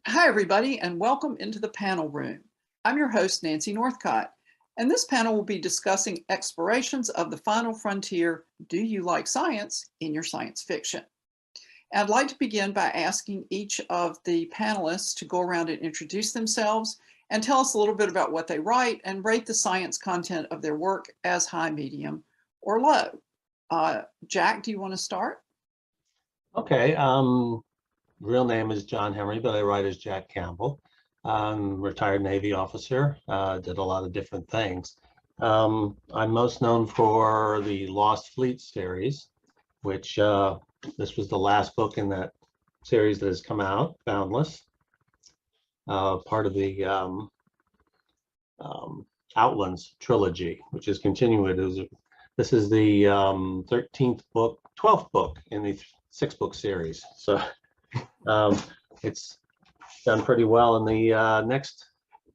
Hi, everybody, and welcome into the panel room. I'm your host, Nancy Northcott, and this panel will be discussing explorations of the final frontier, do you like science, in your science fiction. And I'd like to begin by asking each of the panelists to go around and introduce themselves and tell us a little bit about what they write and rate the science content of their work as high, medium, or low. Jack, do you want to start? Okay, real name is John Hemry, but I write as Jack Campbell. I'm retired Navy officer, did a lot of different things. I'm most known for the Lost Fleet series, which this was the last book in that series that has come out, Boundless, part of the Outlands trilogy, which is continued. This is the 13th book, 12th book in the 6-book series. So it's done pretty well. And the next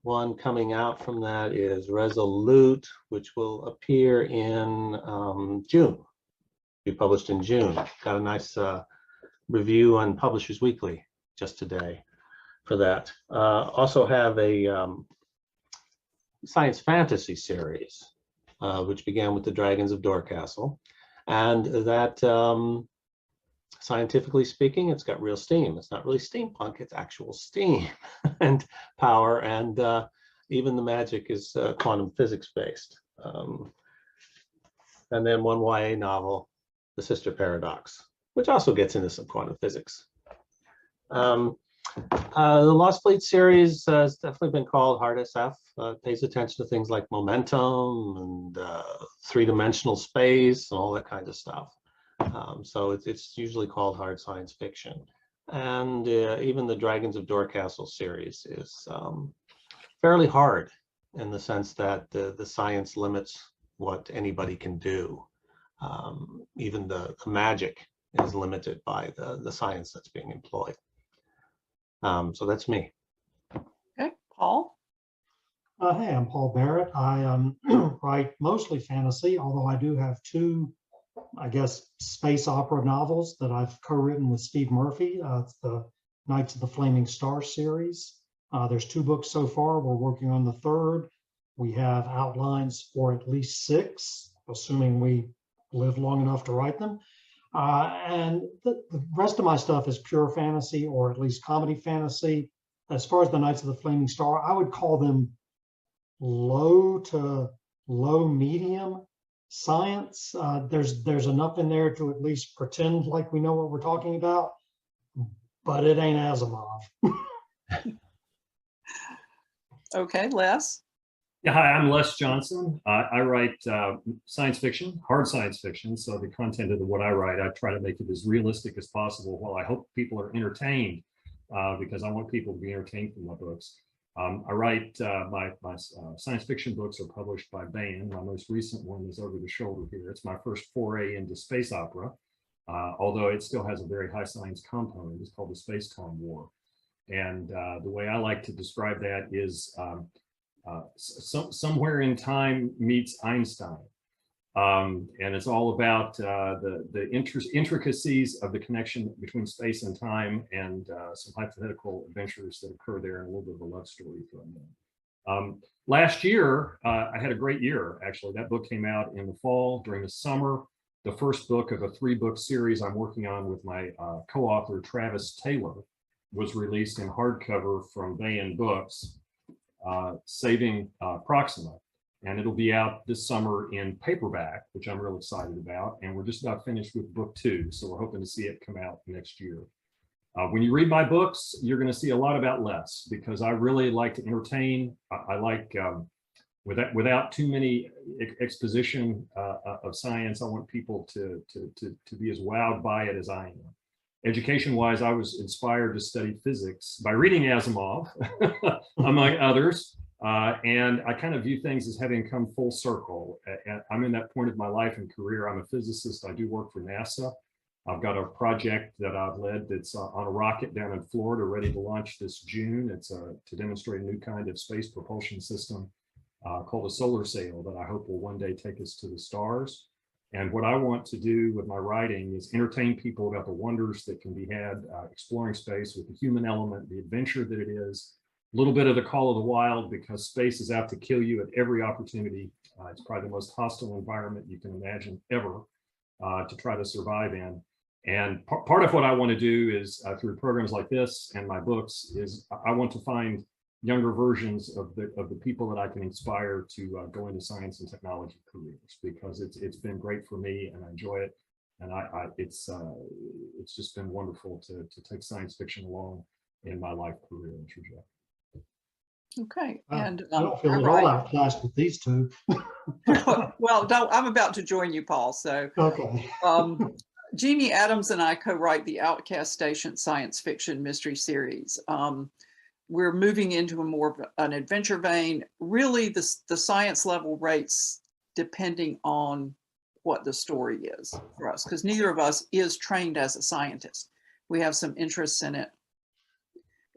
one coming out from that is Resolute, which will appear in June, be published in June. Got a nice review on Publishers Weekly just today for that. Also have a science fantasy series, which began with the Dragons of Dorcastle. And that, scientifically speaking, it's got real steam. It's not really steampunk, it's actual steam and power. And even the magic is quantum physics based. And then one YA novel, The Sister Paradox, which also gets into some quantum physics. The Lost Fleet series has definitely been called hard SF. Pays attention to things like momentum and three-dimensional space and all that kind of stuff. So it's usually called hard science fiction. And even the Dragons of Dorcastle series is fairly hard in the sense that the science limits what anybody can do. Even the magic is limited by the science that's being employed. So that's me. Okay, Paul? Hey, I'm Paul Barrett. I write mostly fantasy, although I do have two, I guess, space opera novels that I've co-written with Steve Murphy. It's the Knights of the Flaming Star series. There's 2 books so far. We're working on the 3rd. We have outlines for at least 6, assuming we live long enough to write them. And the rest of my stuff is pure fantasy, or at least comedy fantasy. As far as the Knights of the Flaming Star, I would call them low to low medium science. There's enough in there to at least pretend like we know what we're talking about, but it ain't Asimov. Okay, Les? Yeah, hi, I'm Les Johnson. I write science fiction, hard science fiction. So the content of what I write, I try to make it as realistic as possible. While I hope people are entertained, because I want people to be entertained from my books. I write, my science fiction books are published by Baen. My most recent one is Over the Shoulder here. It's my first foray into space opera, although it still has a very high science component. It's called The Space-Time War. And the way I like to describe that is somewhere in time meets Einstein. And it's all about the intricacies of the connection between space and time, and some hypothetical adventures that occur there, and a little bit of a love story thrown in. Last year, I had a great year, actually. That book came out in the fall, during the summer. The first book of a 3-book series I'm working on with my co-author, Travis Taylor, was released in hardcover from Baen Books, Saving Proxima. And it'll be out this summer in paperback, which I'm real excited about. And we're just about finished with book 2. So we're hoping to see it come out next year. When you read my books, you're going to see a lot about Les, because I really like to entertain. I like, without too many exposition of science, I want people to be as wowed by it as I am. Education-wise, I was inspired to study physics by reading Asimov, among others. And I kind of view things as having come full circle. I'm in that point of my life and career. I'm a physicist. I do work for NASA. I've got a project that I've led that's on a rocket down in Florida, ready to launch this June. It's to demonstrate a new kind of space propulsion system called a solar sail that I hope will one day take us to the stars. And what I want to do with my writing is entertain people about the wonders that can be had exploring space with the human element, the adventure that it is, a little bit of the call of the wild, because space is out to kill you at every opportunity. It's probably the most hostile environment you can imagine ever to try to survive in. And part of what I want to do is through programs like this and my books is I want to find younger versions of the people that I can inspire to go into science and technology careers, because it's been great for me and I enjoy it. And it's just been wonderful to take science fiction along in my life career and trajectory. Okay, and I don't feel at all outclassed with these two. well, I'm about to join you, Paul. So, Okay. Jeannie Adams and I co-write the Outcast Station science fiction mystery series. We're moving into a more of an adventure vein. Really, the science level rates depending on what the story is for us, because neither of us is trained as a scientist. We have some interests in it.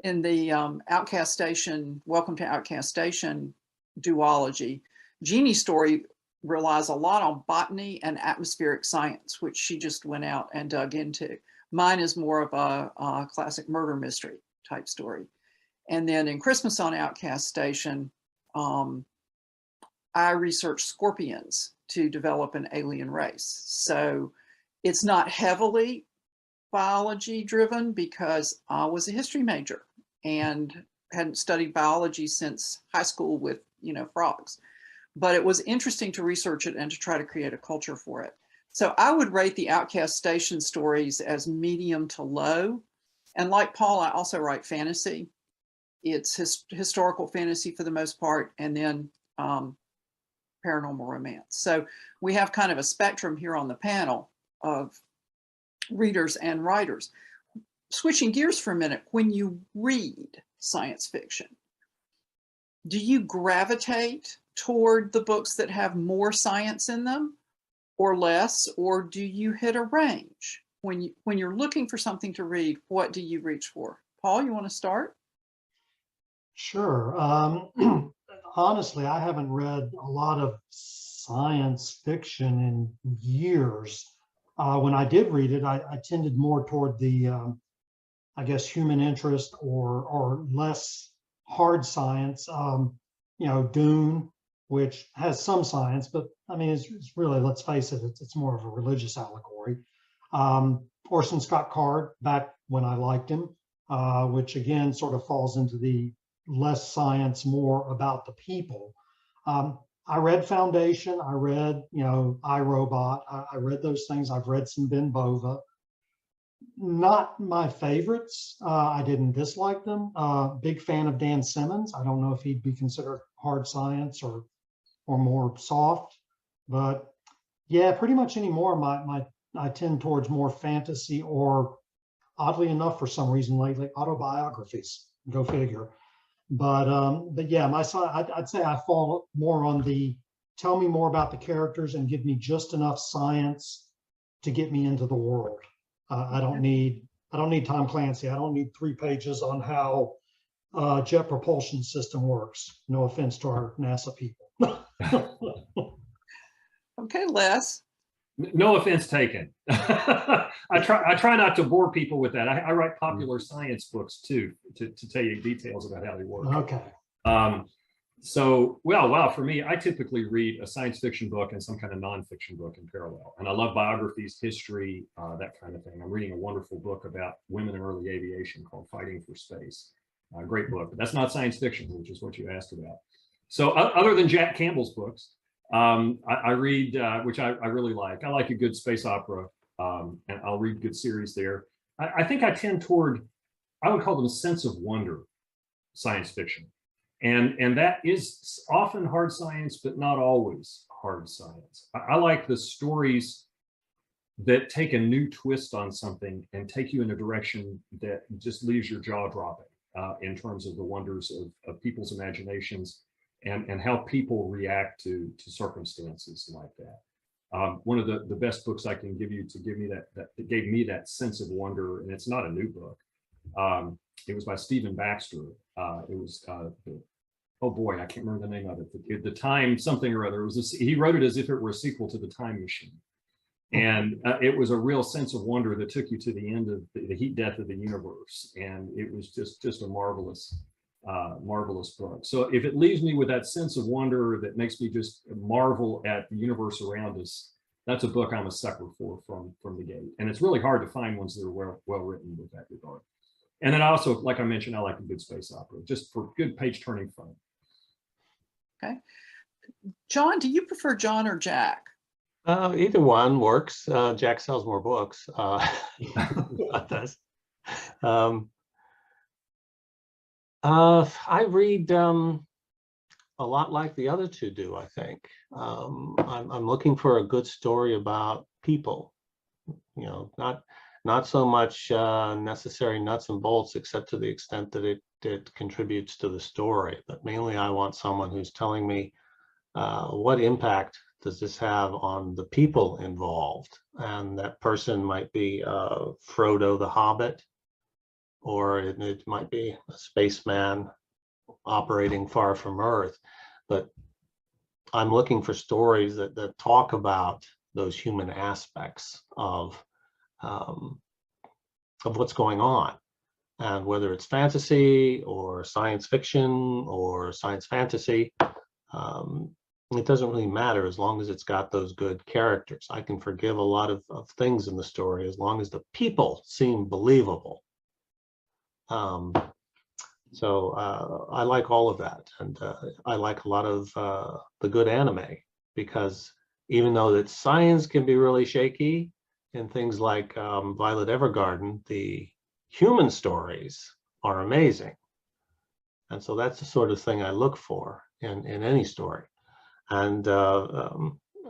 In the Outcast Station, Welcome to Outcast Station duology, Jeannie's story relies a lot on botany and atmospheric science, which she just went out and dug into. Mine is more of a classic murder mystery type story. And then in Christmas on Outcast Station, I researched scorpions to develop an alien race. So it's not heavily biology driven because I was a history major and hadn't studied biology since high school with, frogs. But it was interesting to research it and to try to create a culture for it. So I would rate the Outcast Station stories as medium to low. And like Paul, I also write fantasy. It's historical fantasy for the most part, and then paranormal romance. So we have kind of a spectrum here on the panel of readers and writers. Switching gears for a minute, when you read science fiction, do you gravitate toward the books that have more science in them or less, or do you hit a range? When you're looking for something to read, what do you reach for? Paul, you want to start? Sure. Honestly, I haven't read a lot of science fiction in years. When I did read it, I tended more toward the, I guess, human interest or less hard science. Dune, which has some science, but I mean, it's really, let's face it, it's more of a religious allegory. Orson Scott Card, back when I liked him, which again sort of falls into the less science, more about the people. I read Foundation, I read, iRobot, I read those things. I've read some Ben Bova. Not my favorites. I didn't dislike them. Big fan of Dan Simmons. I don't know if he'd be considered hard science or more soft, but yeah, pretty much anymore. I tend towards more fantasy, or oddly enough, for some reason lately, autobiographies. Go figure. But yeah, I'd say I fall more on the tell me more about the characters and give me just enough science to get me into the world. I don't need Tom Clancy. I don't need 3 pages on how jet propulsion system works. No offense to our NASA people. Okay, Les. No offense taken. I try not to bore people with that. I write popular science books too, to tell you details about how they work. Okay. So, wow, for me, I typically read a science fiction book and some kind of nonfiction book in parallel. And I love biographies, history, that kind of thing. I'm reading a wonderful book about women in early aviation called Fighting for Space. Great book, but that's not science fiction, which is what you asked about. So other than Jack Campbell's books, I read, which I really like. I like a good space opera, and I'll read good series there. I think I tend toward, I would call them sense of wonder science fiction. And that is often hard science, but not always hard science. I like the stories that take a new twist on something and take you in a direction that just leaves your jaw dropping in terms of the wonders of people's imaginations and how people react to circumstances like that. One of the best books I can give you to give me that gave me that sense of wonder, and it's not a new book. It was by Stephen Baxter. It was oh boy, I can't remember the name of it. The Time something or other. He wrote it as if it were a sequel to The Time Machine. And it was a real sense of wonder that took you to the end of the heat death of the universe. And it was just a marvelous, marvelous book. So if it leaves me with that sense of wonder that makes me just marvel at the universe around us, that's a book I'm a sucker for from the gate. And it's really hard to find ones that are well written with that regard. And then also, like I mentioned, I like a good space opera, just for good page turning fun. Okay. John, do you prefer John or Jack? Either one works. Jack sells more books. Does. I read a lot like the other two do, I think. I'm looking for a good story about people, you know, not so much necessary nuts and bolts, except to the extent that it contributes to the story. But mainly I want someone who's telling me what impact does this have on the people involved? And that person might be Frodo the Hobbit, or it might be a spaceman operating far from Earth. But I'm looking for stories that talk about those human aspects of what's going on. And whether it's fantasy or science fiction or science fantasy, it doesn't really matter as long as it's got those good characters. I can forgive a lot of things in the story as long as the people seem believable. So I like all of that. And I like a lot of the good anime, because even though that science can be really shaky in things like Violet Evergarden, the human stories are amazing. And so that's the sort of thing I look for in any story. And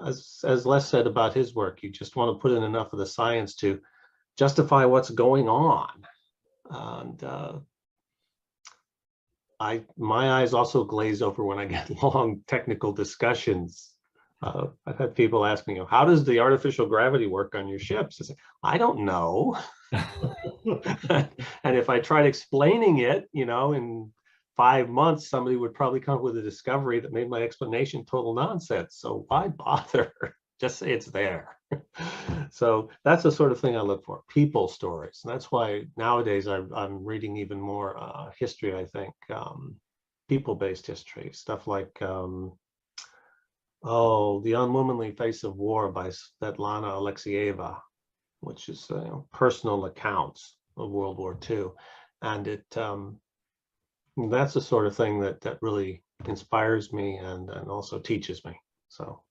as Les said about his work, you just want to put in enough of the science to justify what's going on. And my eyes also glaze over when I get long technical discussions. I've had people ask me, how does the artificial gravity work on your ships? I say, I don't know. And if I tried explaining it, you know, in 5 months, somebody would probably come up with a discovery that made my explanation total nonsense. So why bother? Just say it's there. So that's the sort of thing I look for, people stories. And that's why nowadays I'm reading even more history, I think, people-based history, stuff like, The Unwomanly Face of War by Svetlana Alexieva, which is personal accounts of World War II. And that's the sort of thing that really inspires me and also teaches me. So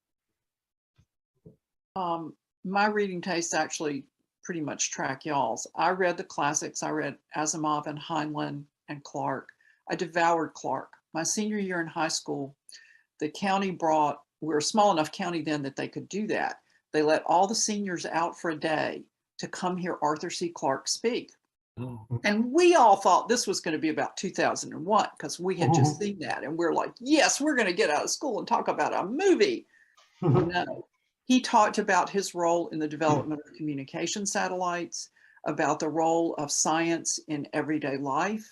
my reading tastes actually pretty much track y'all's. I read the classics. I read Asimov and Heinlein and Clark. I devoured Clark. My senior year in high school, the county we were a small enough county then that they could do that. They let all the seniors out for a day to come hear Arthur C. Clarke speak. And we all thought this was going to be about 2001 because we had just seen that. And we're like, yes, we're going to get out of school and talk about a movie. No, he talked about his role in the development of communication satellites, about the role of science in everyday life.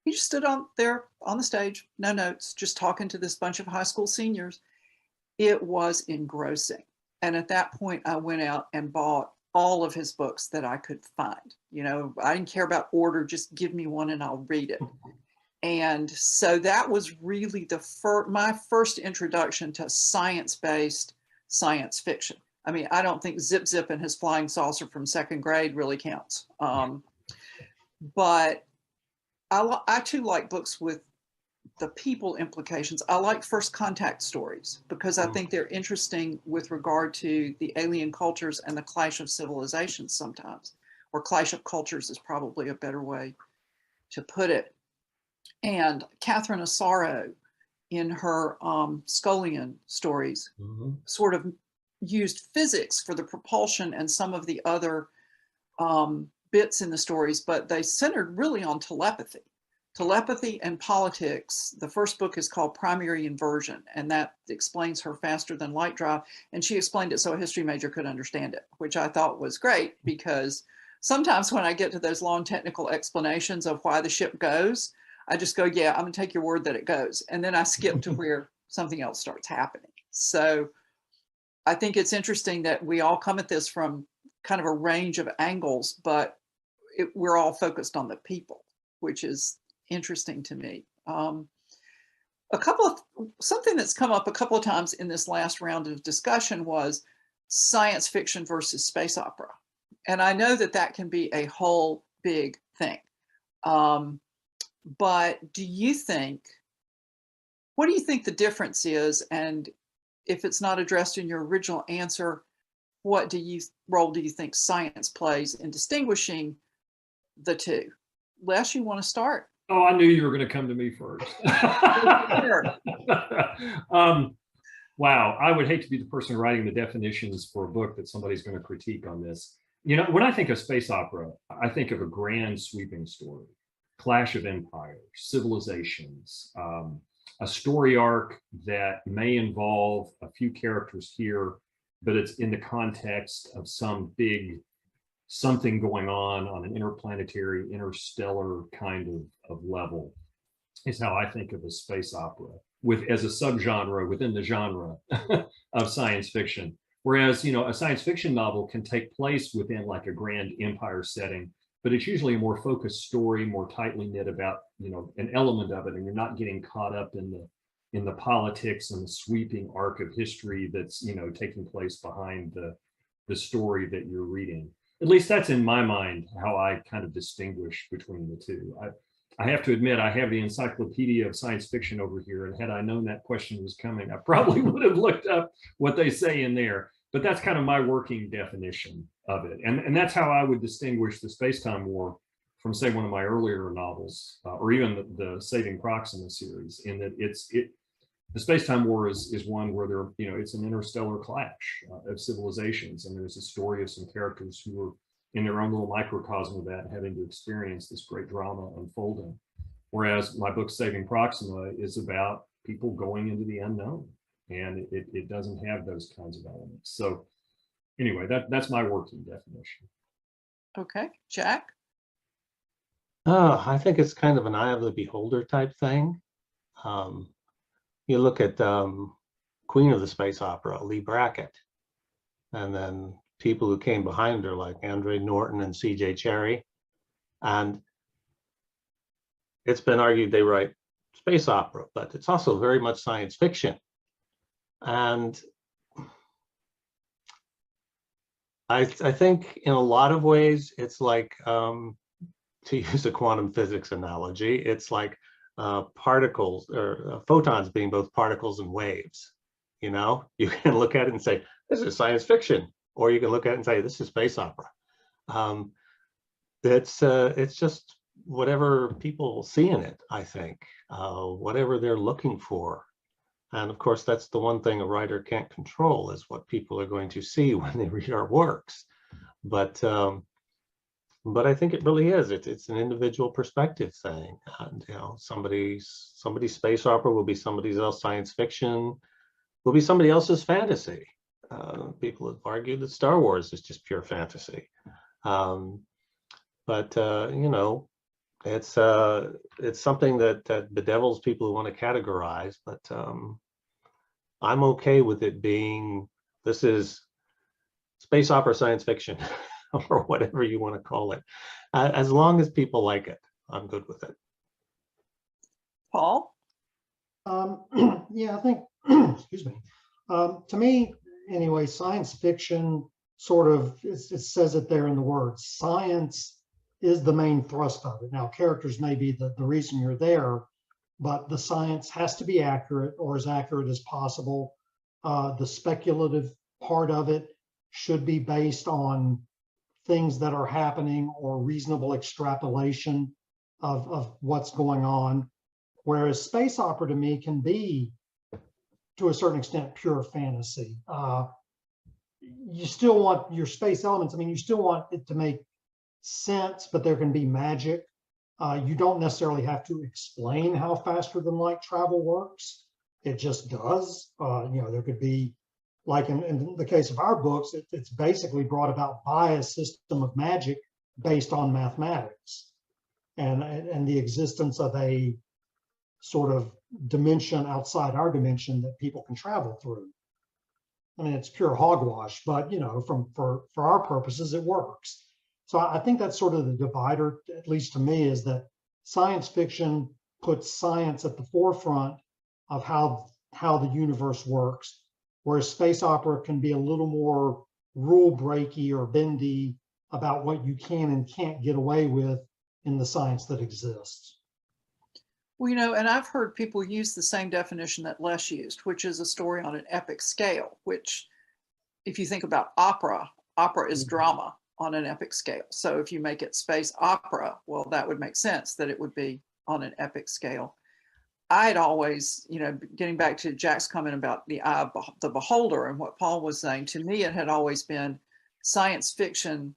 He just stood on there on the stage, no notes, just talking to this bunch of high school seniors. It was engrossing. And at that point, I went out and bought all of his books that I could find. You know, I didn't care about order, just give me one and I'll read it. And so that was really my first introduction to science-based science fiction. I mean, I don't think Zip Zip and his flying saucer from second grade really counts. But I too like books with the people implications. I like first contact stories because I think they're interesting with regard to the alien cultures and the clash of civilizations sometimes, or clash of cultures is probably a better way to put it. And Catherine Asaro, in her Scullion stories, sort of used physics for the propulsion and some of the other bits in the stories, but they centered really on telepathy. Telepathy and politics. The first book is called Primary Inversion, and that explains her faster than light drive. And she explained it so a history major could understand it, which I thought was great, because sometimes when I get to those long technical explanations of why the ship goes, I just go, yeah, I'm gonna take your word that it goes. And then I skip to where something else starts happening. So I think it's interesting that we all come at this from kind of a range of angles, but we're all focused on the people, which is interesting to me. Something that's come up a couple of times in this last round of discussion was science fiction versus space opera. And I know that that can be a whole big thing. But what do you think the difference is? And if it's not addressed in your original answer, what role do you think science plays in distinguishing the two? Les, you want to start? Oh, I knew you were going to come to me first. Wow, I would hate to be the person writing the definitions for a book that somebody's going to critique on this. You know, when I think of space opera, I think of a grand sweeping story, clash of empires, civilizations, a story arc that may involve a few characters here, but it's in the context of some big something going on an interplanetary, interstellar kind of level, is how I think of a space opera, as a subgenre within the genre of science fiction. Whereas, you know, a science fiction novel can take place within like a grand empire setting, but it's usually a more focused story, more tightly knit about, you know, an element of it, and you're not getting caught up in the politics and the sweeping arc of history that's, you know, taking place behind the story that you're reading. At least that's in my mind how I kind of distinguish between the two. I have to admit, I have the encyclopedia of science fiction over here, and had I known that question was coming, I probably would have looked up what they say in there. But that's kind of my working definition of it. And that's how I would distinguish the Space-Time War from, say, one of my earlier novels, or even the Saving Proxima series, in that the Space-Time War is one where there, you know, it's an interstellar clash of civilizations, and there's a story of some characters who are in their own little microcosm of that, having to experience this great drama unfolding. Whereas my book Saving Proxima is about people going into the unknown, and it doesn't have those kinds of elements. So anyway, that's my working definition. Okay, Jack? I think it's kind of an eye of the beholder type thing. You look at Queen of the Space Opera, Lee Brackett, and then people who came behind her like Andre Norton and C.J. Cherry. And it's been argued they write space opera, but it's also very much science fiction. And I think in a lot of ways, it's like, to use a quantum physics analogy, it's like particles or photons being both particles and waves. You know, you can look at it and say, this is science fiction, or you can look at it and say, this is space opera. It's just whatever people see in it, I think, whatever they're looking for. And of course, that's the one thing a writer can't control, is what people are going to see when they read our works. But I think it really is. It's an individual perspective thing. And, you know, somebody's space opera will be somebody else's science fiction, will be somebody else's fantasy. People have argued that Star Wars is just pure fantasy. But you know, it's something that bedevils people who want to categorize. But I'm okay with it being, this is space opera science fiction, or whatever you want to call it. As long as people like it, I'm good with it. Paul? Yeah, I think, excuse me. To me, anyway, science fiction sort of, it says it there in the words, science is the main thrust of it. Now, characters may be the reason you're there, but the science has to be accurate, or as accurate as possible. The speculative part of it should be based on things that are happening or reasonable extrapolation of what's going on. Whereas space opera to me can be, to a certain extent, pure fantasy. You still want your space elements. I mean, you still want it to make sense, but there can be magic. You don't necessarily have to explain how faster than light travel works. It just does. You know, there could be, like in the case of our books, it's basically brought about by a system of magic based on mathematics and the existence of a sort of dimension outside our dimension that people can travel through. I mean, it's pure hogwash, but you know, for our purposes, it works. So I think that's sort of the divider, at least to me, is that science fiction puts science at the forefront of how the universe works, whereas space opera can be a little more rule breaky or bendy about what you can and can't get away with in the science that exists. Well, you know, and I've heard people use the same definition that Les used, which is a story on an epic scale, which if you think about opera, opera is drama on an epic scale. So if you make it space opera, well, that would make sense that it would be on an epic scale. I'd always, you know, getting back to Jack's comment about the eye of the beholder and what Paul was saying, to me, it had always been science fiction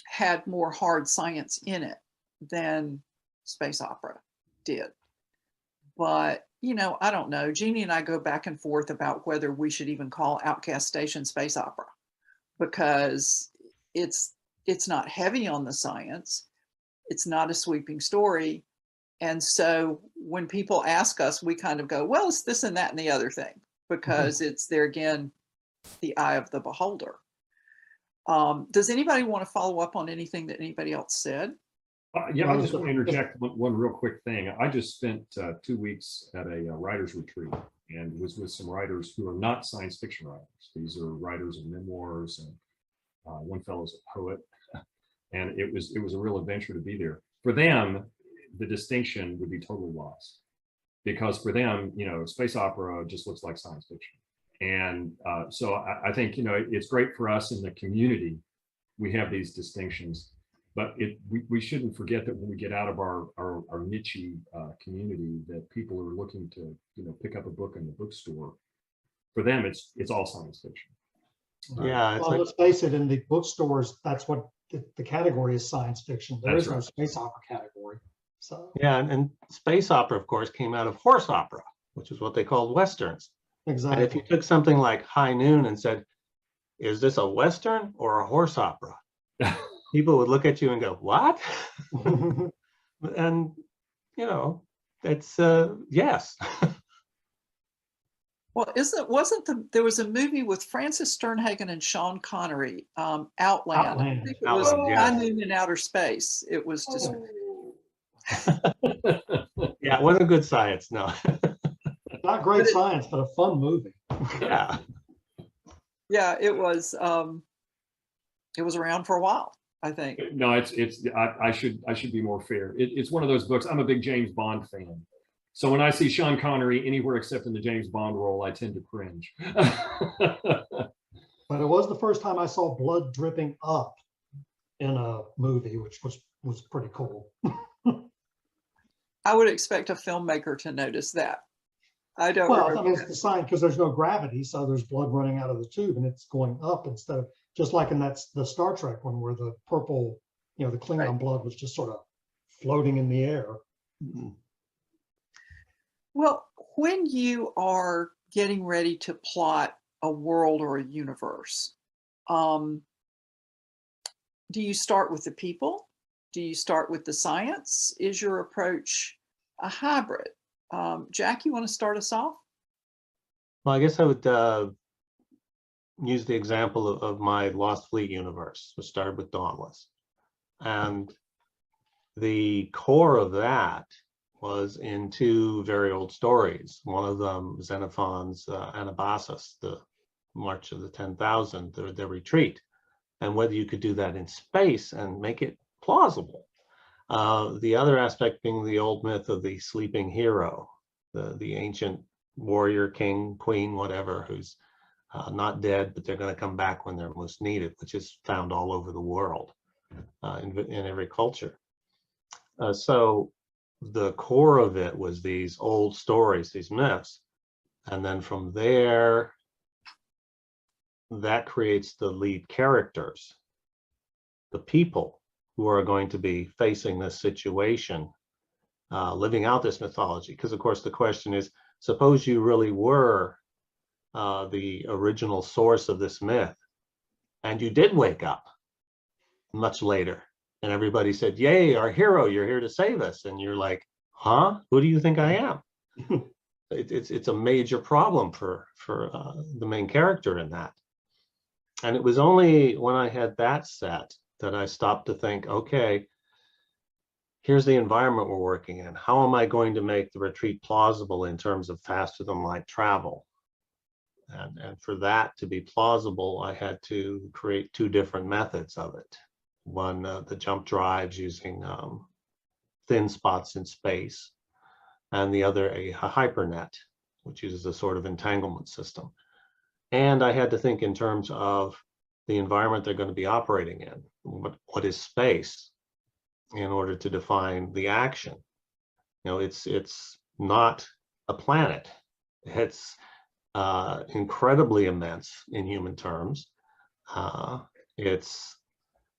had more hard science in it than space opera did. But, you know, I don't know. Jeannie and I go back and forth about whether we should even call Outcast Station space opera, because it's not heavy on the science. It's not a sweeping story. And so when people ask us, we kind of go, well, it's this and that and the other thing, because it's there again, the eye of the beholder. Does anybody want to follow up on anything that anybody else said? Yeah, I just want to interject one real quick thing. I just spent 2 weeks at a writer's retreat and was with some writers who are not science fiction writers. These are writers of memoirs, and one fellow's a poet. And it was a real adventure to be there. For them, the distinction would be totally lost, because for them, you know, space opera just looks like science fiction. And so I think, you know, it's great for us in the community. We have these distinctions, but we shouldn't forget that when we get out of our niche community, that people are looking to, you know, pick up a book in the bookstore. For them, it's all science fiction. Yeah, it's well, like, let's face it, in the bookstores, that's what the category is, science fiction. There That's is no right. space opera category. So yeah, and space opera, of course, came out of horse opera, which is what they called westerns. And exactly. if you took something like High Noon and said, is this a western or a horse opera? People would look at you and go, what? And, you know, it's yes. Well, there was a movie with Francis Sternhagen and Sean Connery, Outland. Outland. I think it was Outland, yeah. High Noon in Outer Space. It was just, Yeah, it wasn't good science, no. Not great science, but a fun movie. Yeah. yeah, it was around for a while, I think. No, I should be more fair. It's one of those books. I'm a big James Bond fan. So when I see Sean Connery anywhere except in the James Bond role, I tend to cringe. But it was the first time I saw blood dripping up in a movie, which was pretty cool. I would expect a filmmaker to notice that. I don't Well, remember. I mean, it's the sign, because there's no gravity, so there's blood running out of the tube and it's going up instead of, just like in the Star Trek one where the purple, you know, the Klingon Right. blood was just sort of floating in the air. Well, when you are getting ready to plot a world or a universe, do you start with the people? Do you start with the science? Is your approach a hybrid? Jack, you want to start us off? Well, I guess I would use the example of my Lost Fleet universe, which started with Dauntless. And the core of that was in two very old stories. One of them, Xenophon's Anabasis, the March of the 10,000, the retreat, and whether you could do that in space and make it plausible. The other aspect being the old myth of the sleeping hero, the ancient warrior, king, queen, whatever, who's not dead, but they're going to come back when they're most needed, which is found all over the world, in every culture. So the core of it was these old stories, these myths. And then from there, that creates the lead characters, the people who are going to be facing this situation, living out this mythology. Because of course the question is, suppose you really were the original source of this myth, and you did wake up much later, and everybody said, yay, our hero, you're here to save us. And you're like, huh? Who do you think I am? it's a major problem for the main character in that. And it was only when I had that set that I stopped to think, okay, here's the environment we're working in. How am I going to make the retreat plausible in terms of faster than light travel? And for that to be plausible, I had to create two different methods of it. One, the jump drives using thin spots in space, and the other a hypernet, which uses a sort of entanglement system. And I had to think in terms of the environment they're going to be operating in. What is space in order to define the action? You know, it's not a planet. It's incredibly immense in human terms. It's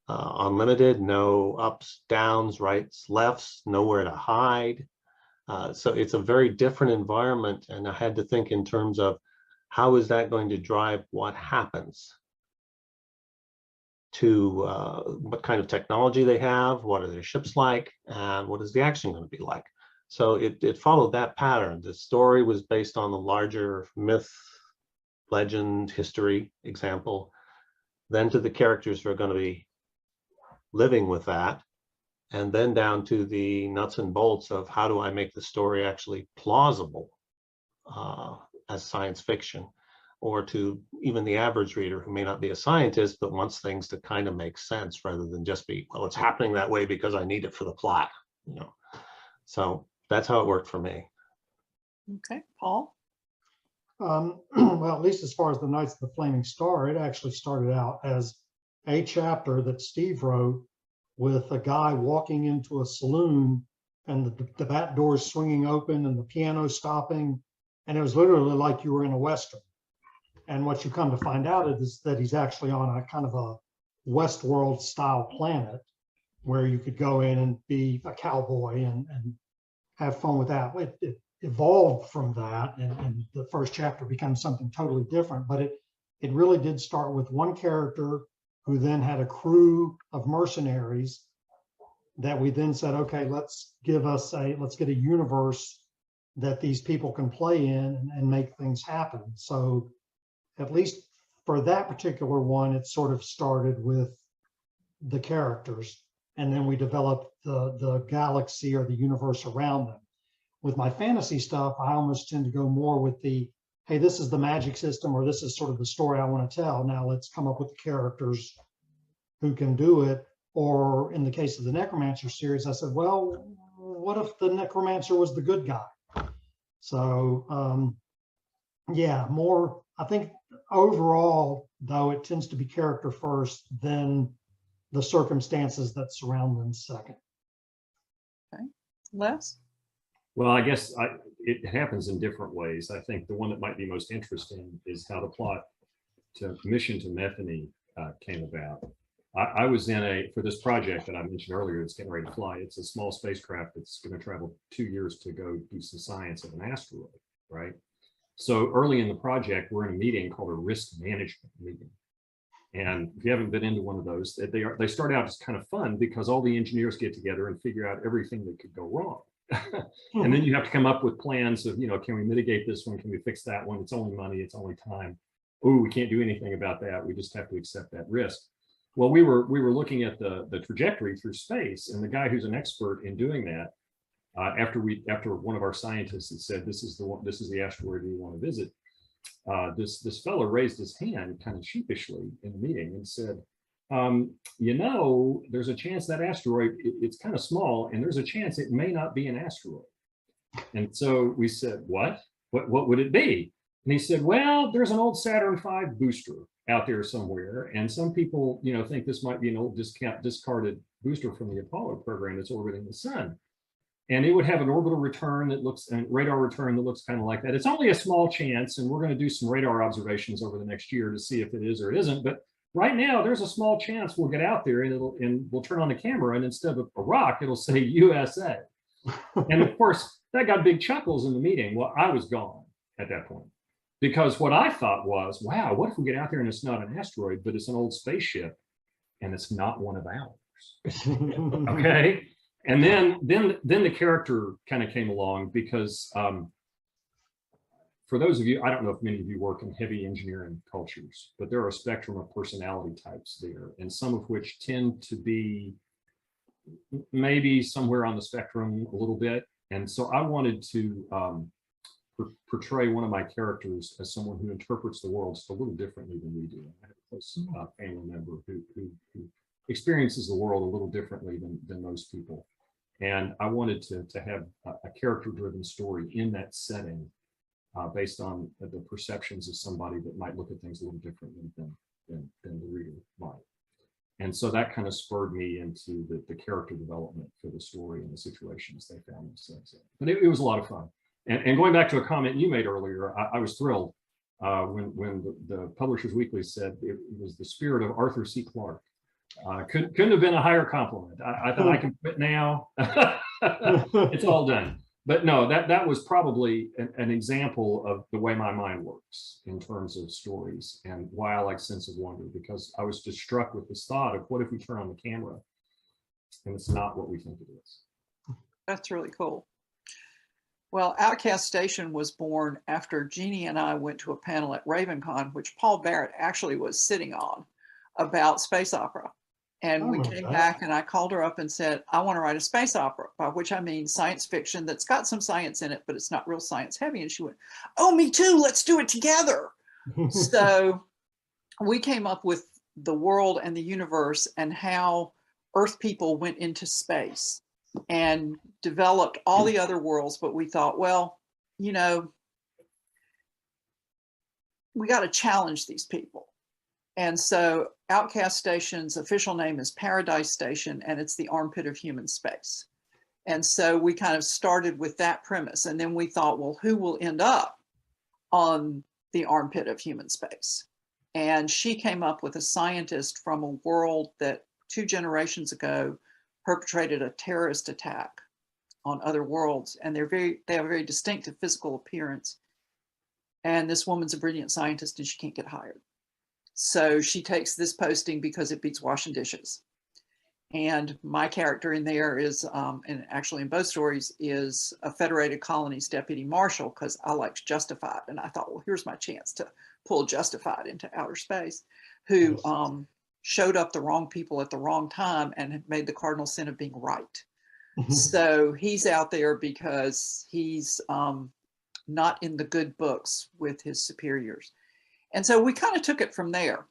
unlimited, no ups, downs, rights, lefts, nowhere to hide. So it's a very different environment, and I had to think in terms of how is that going to drive what happens to what kind of technology they have, what are their ships like, and what is the action going to be like. So it followed that pattern. The story was based on the larger myth, legend, history example, then to the characters who are going to be living with that, and then down to the nuts and bolts of how do I make the story actually plausible as science fiction, or to even the average reader who may not be a scientist but wants things to kind of make sense rather than just be, well, it's happening that way because I need it for the plot, you know. So that's how it worked for me. Okay, Paul? Well, at least as far as the Knights of the Flaming Star, it actually started out as a chapter that Steve wrote with a guy walking into a saloon and the back doors swinging open and the piano stopping. And it was literally like you were in a Western. And what you come to find out is that he's actually on a kind of a Westworld style planet where you could go in and be a cowboy and have fun with that. It evolved from that, and the first chapter becomes something totally different, but it really did start with one character who then had a crew of mercenaries that we then said, okay, let's get a universe that these people can play in and make things happen. So at least for that particular one, it sort of started with the characters, and then we developed the galaxy or the universe around them. With my fantasy stuff, I almost tend to go more with the, hey, this is the magic system, or this is sort of the story I want to tell. Now let's come up with the characters who can do it. Or in the case of the Necromancer series, I said, well, what if the Necromancer was the good guy? So yeah, more, I think overall, though, it tends to be character first, then the circumstances that surround them second. Okay, Les? Well, I guess it happens in different ways. I think the one that might be most interesting is how the plot to Mission to Metheny came about. I was in for this project that I mentioned earlier, it's getting ready to fly. It's a small spacecraft that's going to travel 2 years to go do some science of an asteroid, right? So early in the project, we're in a meeting called a risk management meeting. And if you haven't been into one of those, they start out as kind of fun because all the engineers get together and figure out everything that could go wrong. And then you have to come up with plans of, can we mitigate this one? Can we fix that one? It's only money, it's only time. Oh, we can't do anything about that. We just have to accept that risk. Well, we were looking at the trajectory through space, and the guy who's an expert in doing that, after one of our scientists had said, this is the asteroid we want to visit, this fellow raised his hand kind of sheepishly in the meeting and said, there's a chance that asteroid, it's kind of small, and there's a chance it may not be an asteroid. And so we said, what would it be? And he said, well, there's an old Saturn V booster out there somewhere, and some people, think this might be an old discarded booster from the Apollo program that's orbiting the sun. And it would have an orbital return that looks, and radar return that looks kind of like that. It's only a small chance, and we're going to do some radar observations over the next year to see if it is or it isn't. But right now, there's a small chance we'll get out there and we'll turn on the camera, and instead of a rock, it'll say USA. And of course, that got big chuckles in the meeting. Well, I was gone at that point, because what I thought was, wow, what if we get out there and it's not an asteroid, but it's an old spaceship, and it's not one of ours? Okay. And then the character kind of came along, because for those of you, I don't know if many of you work in heavy engineering cultures, but there are a spectrum of personality types there, and some of which tend to be maybe somewhere on the spectrum a little bit. And so I wanted to portray one of my characters as someone who interprets the world just a little differently than we do. I have a close family member who experiences the world a little differently than most people. And I wanted to have a character-driven story in that setting based on the perceptions of somebody that might look at things a little differently than the reader might. And so that kind of spurred me into the character development for the story and the situations they found themselves in. But it was a lot of fun. And going back to a comment you made earlier, I was thrilled when the Publishers Weekly said it was the spirit of Arthur C. Clarke. Couldn't have been a higher compliment. I thought I can quit now. It's all done. But no, that was probably an example of the way my mind works in terms of stories and why I like Sense of Wonder, because I was just struck with this thought of what if we turn on the camera and it's not what we think it is. That's really cool. Well, Outcast Station was born after Jeannie and I went to a panel at RavenCon, which Paul Barrett actually was sitting on, about space opera. And we came back and I called her up and said, I want to write a space opera, by which I mean science fiction that's got some science in it, but it's not real science heavy. And she went, oh, me too, let's do it together. So we came up with the world and the universe and how Earth people went into space and developed all the other worlds. But we thought, well, you know, we got to challenge these people. And so Outcast Station's official name is Paradise Station, and it's the armpit of human space. And so we kind of started with that premise. And then we thought, well, who will end up on the armpit of human space? And she came up with a scientist from a world that 2 generations ago perpetrated a terrorist attack on other worlds. And they have a very distinctive physical appearance. And this woman's a brilliant scientist and she can't get hired. So she takes this posting because it beats washing dishes. And my character in there is, and actually in both stories, is a Federated Colonies deputy marshal, because I liked Justified. And I thought, well, here's my chance to pull Justified into outer space, who showed up the wrong people at the wrong time and had made the cardinal sin of being right. So he's out there because he's not in the good books with his superiors. And so we kind of took it from there.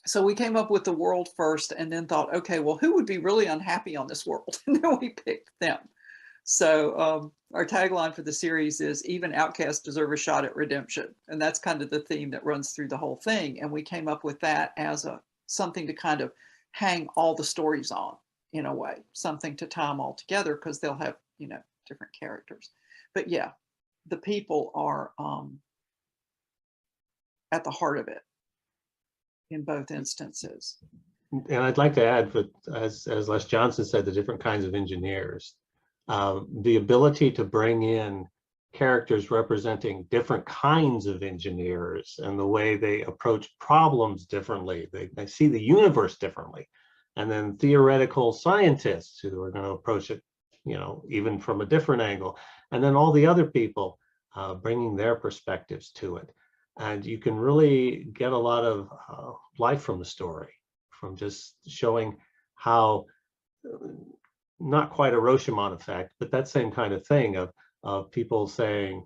So we came up with the world first and then thought, okay, well, who would be really unhappy on this world? And then we picked them. So our tagline for the series is even outcasts deserve a shot at redemption. And that's kind of the theme that runs through the whole thing. And we came up with that as something to kind of hang all the stories on in a way, something to tie them all together because they'll have, you know, different characters. But yeah, the people are at the heart of it in both instances. And I'd like to add, but as Les Johnson said, the different kinds of engineers, the ability to bring in characters representing different kinds of engineers and the way they approach problems differently. They see the universe differently. And then theoretical scientists who are going to approach it, you know, even from a different angle. And then all the other people bringing their perspectives to it. And you can really get a lot of life from the story, from just showing how, not quite a Rashomon effect, but that same kind of thing of people saying,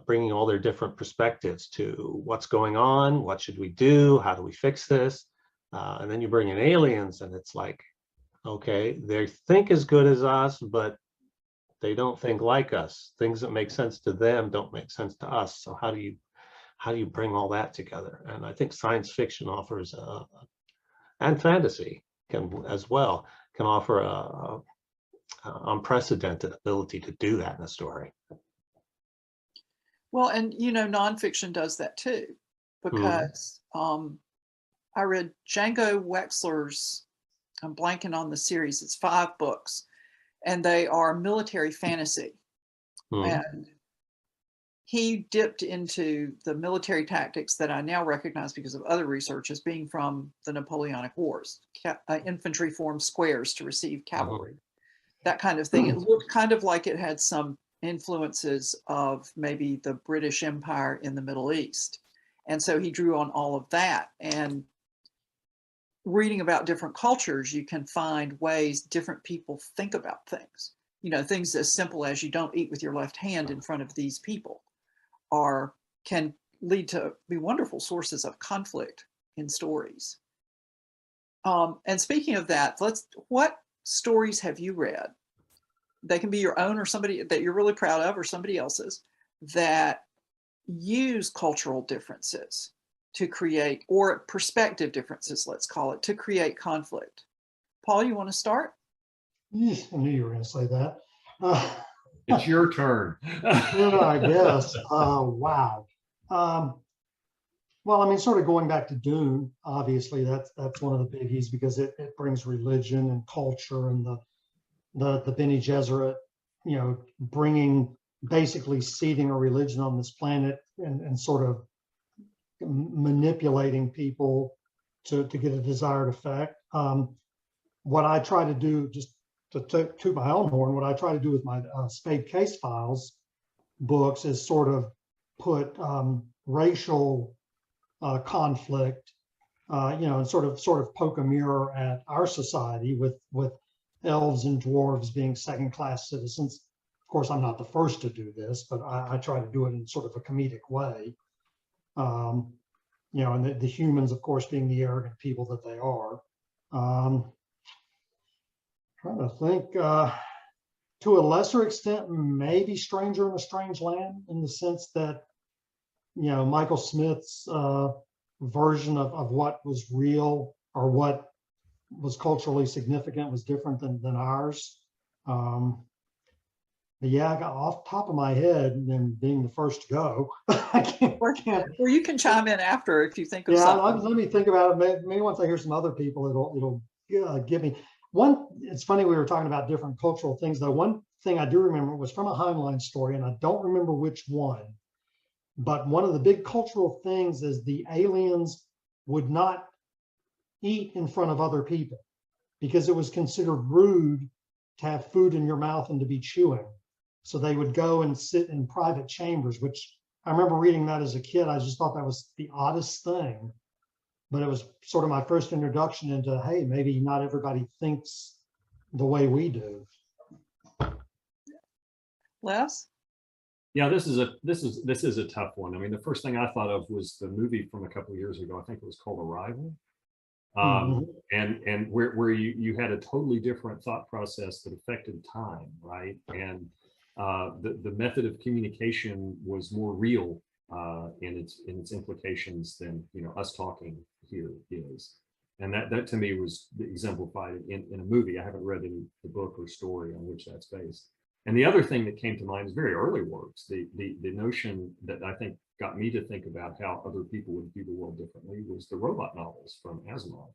bringing all their different perspectives to what's going on, what should we do, how do we fix this? And then you bring in aliens and it's like, okay, they think as good as us, but they don't think like us. Things that make sense to them don't make sense to us. So how do you bring all that together? And I think science fiction offers, and fantasy can as well, can offer a unprecedented ability to do that in a story. Well, and you know, nonfiction does that too, because I read Django Wexler's, I'm blanking on the series, it's 5 books, and they are military fantasy. And he dipped into the military tactics that I now recognize because of other research as being from the Napoleonic Wars. Infantry formed squares to receive cavalry, that kind of thing. It looked kind of like it had some influences of maybe the British Empire in the Middle East. And so he drew on all of that. And reading about different cultures, you can find ways different people think about things. You know, things as simple as you don't eat with your left hand in front of these people can lead to be wonderful sources of conflict in stories. And speaking of that, what stories have you read? They can be your own or somebody that you're really proud of or somebody else's that use cultural differences to create, or perspective differences, let's call it, to create conflict. Paul, you want to start? I knew you were going to say that. It's your turn. Yeah, I guess. Wow. Well, I mean, sort of going back to Dune, obviously that's one of the biggies because it brings religion and culture and the Bene Gesserit, you know, bringing, basically seeding a religion on this planet and sort of manipulating people to get a desired effect. What I try to do, just to toot my own horn, what I try to do with my Spade Case Files books is sort of put racial conflict, you know, and sort of poke a mirror at our society with elves and dwarves being second-class citizens. Of course, I'm not the first to do this, but I try to do it in sort of a comedic way. You know, and the humans, of course, being the arrogant people that they are. Trying to think, to a lesser extent, maybe Stranger in a Strange Land, in the sense that, you know, Michael Smith's version of what was real or what was culturally significant was different than ours. But yeah, I got off the top of my head, and then being the first to go, I can't. Or you can chime in after if you think of Yeah, something. let me think about it. Maybe once I hear some other people, it'll give me one. It's funny, we were talking about different cultural things, though. One thing I do remember was from a Heinlein story, and I don't remember which one, but one of the big cultural things is the aliens would not eat in front of other people because it was considered rude to have food in your mouth and to be chewing. So they would go and sit in private chambers, which I remember reading that as a kid. I just thought that was the oddest thing. But it was sort of my first introduction into, hey, maybe not everybody thinks the way we do. Les? Yeah, this is a tough one. I mean, the first thing I thought of was the movie from a couple of years ago. I think it was called Arrival. And where you had a totally different thought process that affected time, right? And the method of communication was more real in its implications than, you know, us talking here is. And that to me was exemplified in a movie. I haven't read the book or story on which that's based. And the other thing that came to mind is very early works. The notion that I think got me to think about how other people would view the world differently was the robot novels from Asimov,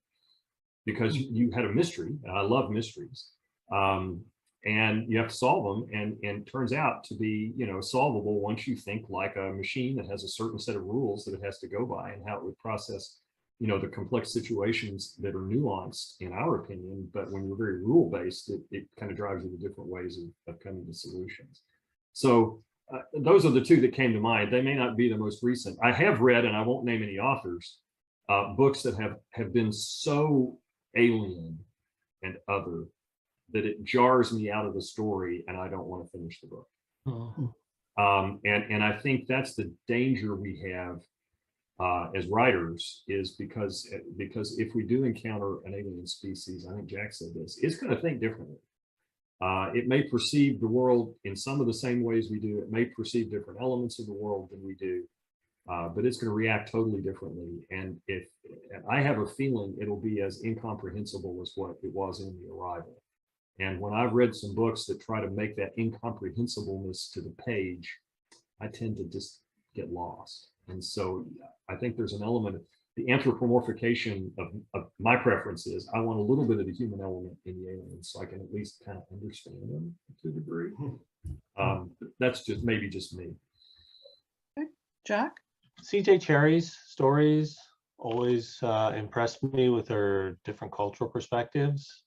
because you had a mystery, and I love mysteries, and you have to solve them, and it turns out to be, you know, solvable once you think like a machine that has a certain set of rules that it has to go by, and how it would process, you know, the complex situations that are nuanced in our opinion, but when you're very rule based, it kind of drives you to different ways of coming to solutions. So those are the two that came to mind. They may not be the most recent. I have read, and I won't name any authors, books that have been so alien and other that it jars me out of the story and I don't want to finish the book. And I think that's the danger we have as writers, is because if we do encounter an alien species, I think Jack said this, it's going to think differently. It may perceive the world in some of the same ways we do. It may perceive different elements of the world than we do, but it's going to react totally differently. And I have a feeling it'll be as incomprehensible as what it was in The Arrival. And when I've read some books that try to make that incomprehensibleness to the page, I tend to just get lost. And so I think there's an element of the anthropomorphication of my preference is I want a little bit of the human element in the aliens so I can at least kind of understand them to a degree. That's maybe just me. Okay. Jack? C.J. Cherry's stories always impressed me with her different cultural perspectives.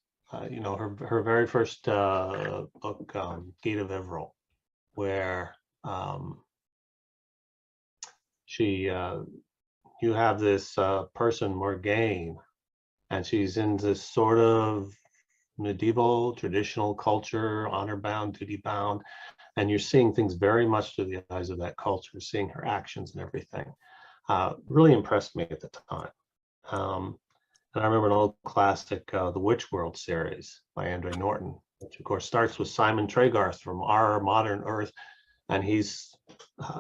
You know, her very first book, Gate of Everil, where you have this person, Morgaine, and she's in this sort of medieval traditional culture, honor bound, duty bound, and you're seeing things very much through the eyes of that culture, seeing her actions and everything. Really impressed me at the time. And I remember an old classic, The Witch World series by Andre Norton, which of course starts with Simon Tregarth from our modern Earth, and he's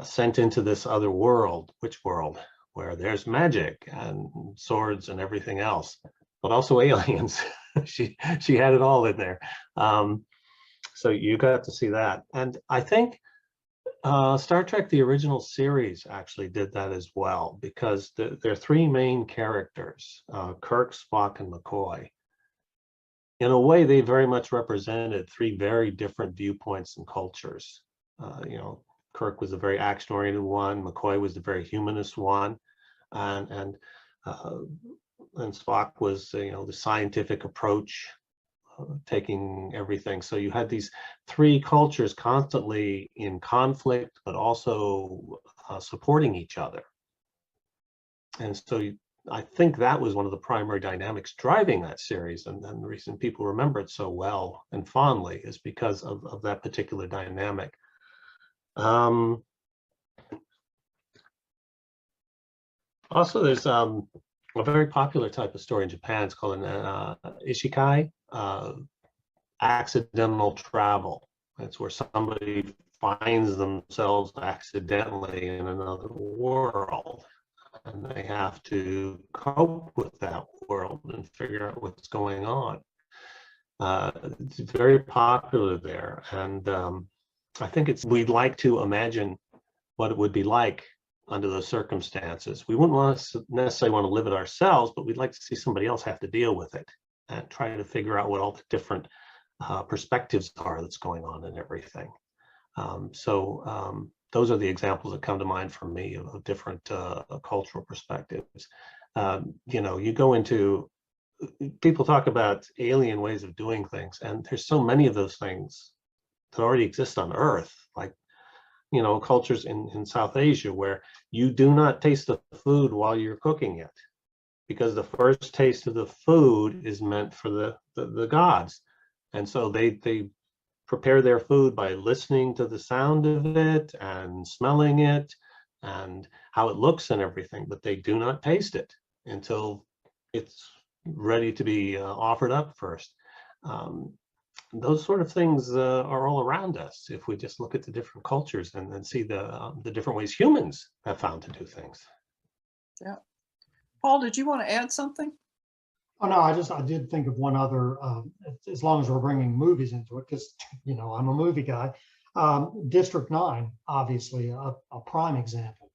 sent into this other world, Witch World, where there's magic and swords and everything else, but also aliens. she had it all in there. So you got to see that. And I think Star Trek, the original series, actually did that as well, because there are three main characters, Kirk, Spock, and McCoy. In a way, they very much represented three very different viewpoints and cultures. You know, Kirk was a very action-oriented one, McCoy was the very humanist one, and Spock was, you know, the scientific approach, taking everything. So you had these three cultures constantly in conflict, but also supporting each other. And so I think that was one of the primary dynamics driving that series. And the reason people remember it so well and fondly is because of that particular dynamic. Also, there's a very popular type of story in Japan. It's called an isekai, accidental travel. It's where somebody finds themselves accidentally in another world, and they have to cope with that world and figure out what's going on. It's very popular there, and I think we'd like to imagine what it would be like under those circumstances. We wouldn't necessarily want to live it ourselves, but we'd like to see somebody else have to deal with it and try to figure out what all the different perspectives are that's going on and everything. Those are the examples that come to mind for me of different cultural perspectives. You know, you go into, people talk about alien ways of doing things, and there's so many of those things that already exist on Earth, like, you know, cultures in South Asia where you do not taste the food while you're cooking it, because the first taste of the food is meant for the gods. And so they prepare their food by listening to the sound of it and smelling it and how it looks and everything, but they do not taste it until it's ready to be offered up first. Those sort of things are all around us if we just look at the different cultures and then see the different ways humans have found to do things. Yeah. Paul, did you want to add something? Oh, no, I did think of one other, as long as we're bringing movies into it, because, you know, I'm a movie guy. District 9, obviously, a prime example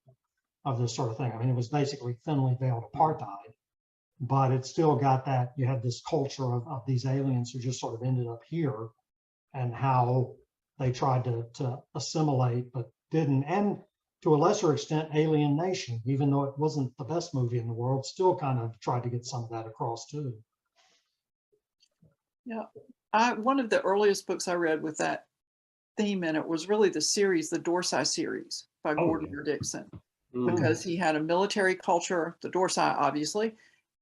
of this sort of thing. I mean, it was basically thinly veiled apartheid, but it still got that, you had this culture of these aliens who just sort of ended up here, and how they tried to assimilate, but didn't. And to a lesser extent, Alien Nation, even though it wasn't the best movie in the world, still kind of tried to get some of that across too. Yeah, one of the earliest books I read with that theme in it was really the series, the Dorsi series by Gordon Dixon, because he had a military culture, the Dorsi obviously,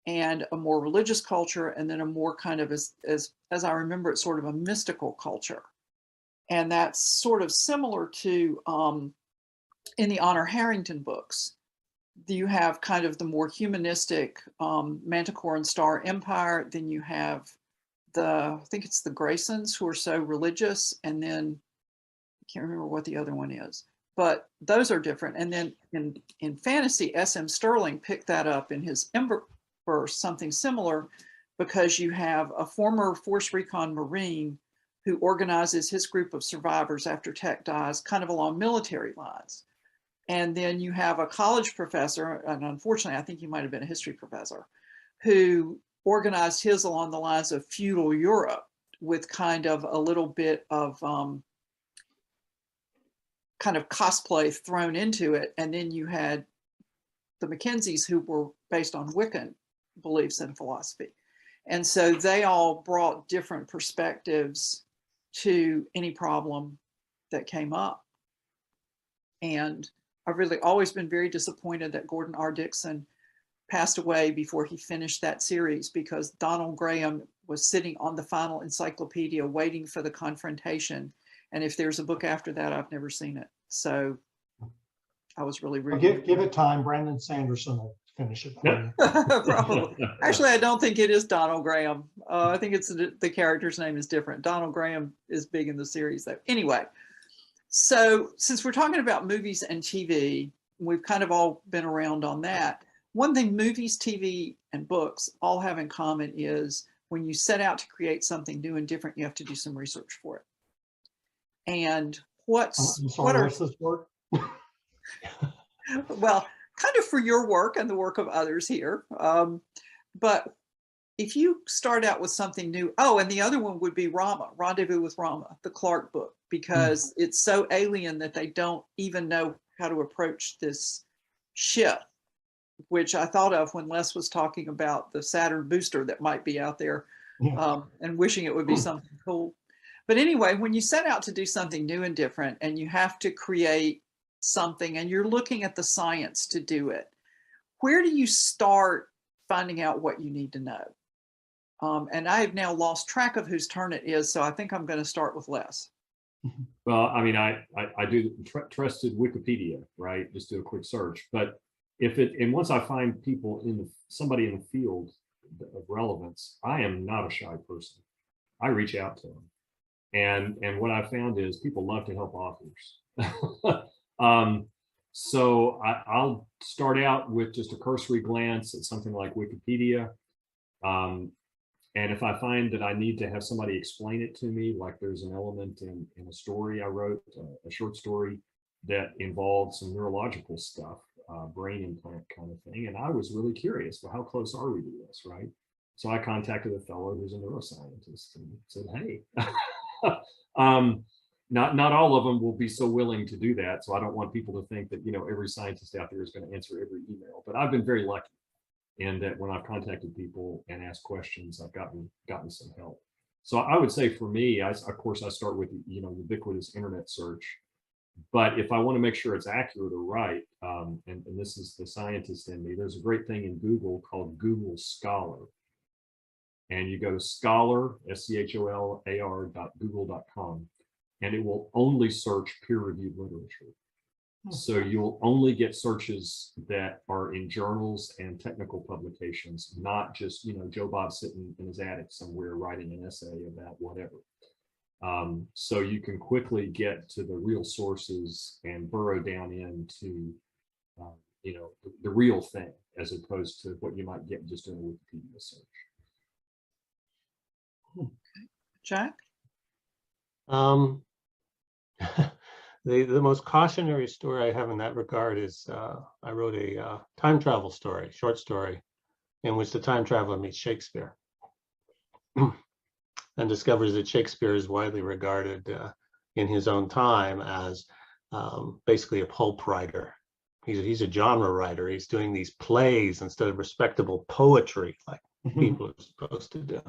and a more religious culture, and then a more kind of, as I remember it, sort of a mystical culture. And that's sort of similar to in the Honor Harrington books. You have kind of the more humanistic Manticore and Star Empire. Then you have I think it's the Graysons, who are so religious, and then I can't remember what the other one is, but those are different. And then in fantasy, S.M. Sterling picked that up in his Emberverse, something similar, because you have a former Force Recon Marine who organizes his group of survivors after Tech dies, kind of along military lines. And then you have a college professor, and unfortunately, I think he might have been a history professor, who organized his along the lines of feudal Europe, with kind of a little bit of kind of cosplay thrown into it. And then you had the Mackenzies, who were based on Wiccan beliefs and philosophy. And so they all brought different perspectives to any problem that came up. And I've really always been very disappointed that Gordon R. Dixon passed away before he finished that series, because Donald Graham was sitting on the final encyclopedia waiting for the confrontation. And if there's a book after that, I've never seen it. So I was really rooting. Give it time. Brandon Sanderson will finish it for you. Probably. Actually, I don't think it is Donald Graham. I think it's the character's name is different. Donald Graham is big in the series, though. Anyway, so since we're talking about movies and TV, we've kind of all been around on that. One thing movies, TV, and books all have in common is when you set out to create something new and different, you have to do some research for it. And I'm sorry, what's this word? Well, kind of for your work and the work of others here. But if you start out with something new, and the other one would be Rama, Rendezvous with Rama, the Clark book, because it's so alien that they don't even know how to approach this ship, which I thought of when Les was talking about the Saturn booster that might be out there, and wishing it would be something cool. But anyway, when you set out to do something new and different, and you have to create something and you're looking at the science to do it, where do you start finding out what you need to know? And I have now lost track of whose turn it is, so I think I'm going to start with Les. Well, I mean, I do trusted Wikipedia, right? Just do a quick search. But and once I find somebody in the field of relevance, I am not a shy person. I reach out to them. And what I found is people love to help authors. So I'll start out with just a cursory glance at something like Wikipedia. And if I find that I need to have somebody explain it to me, like there's an element in a story I wrote, a short story that involved some neurological stuff, brain implant kind of thing. And I was really curious, well, how close are we to this, right? So I contacted a fellow who's a neuroscientist and said, hey, not all of them will be so willing to do that. So I don't want people to think that, every scientist out there is going to answer every email, but I've been very lucky in that when I've contacted people and asked questions, I've gotten some help. So I would say for me, of course, I start with, ubiquitous internet search, but if I want to make sure it's accurate or right, and this is the scientist in me, there's a great thing in Google called Google Scholar. And you go to scholar, scholar.google.com, and it will only search peer-reviewed literature. So you'll only get searches that are in journals and technical publications, not just, Joe Bob sitting in his attic somewhere writing an essay about whatever. So you can quickly get to the real sources and burrow down into, the real thing, as opposed to what you might get just in a Wikipedia search. Jack? The most cautionary story I have in that regard is I wrote a time travel story, short story, in which the time traveler meets Shakespeare and discovers that Shakespeare is widely regarded in his own time as basically a pulp writer. He's a genre writer. He's doing these plays instead of respectable poetry like people are supposed to do.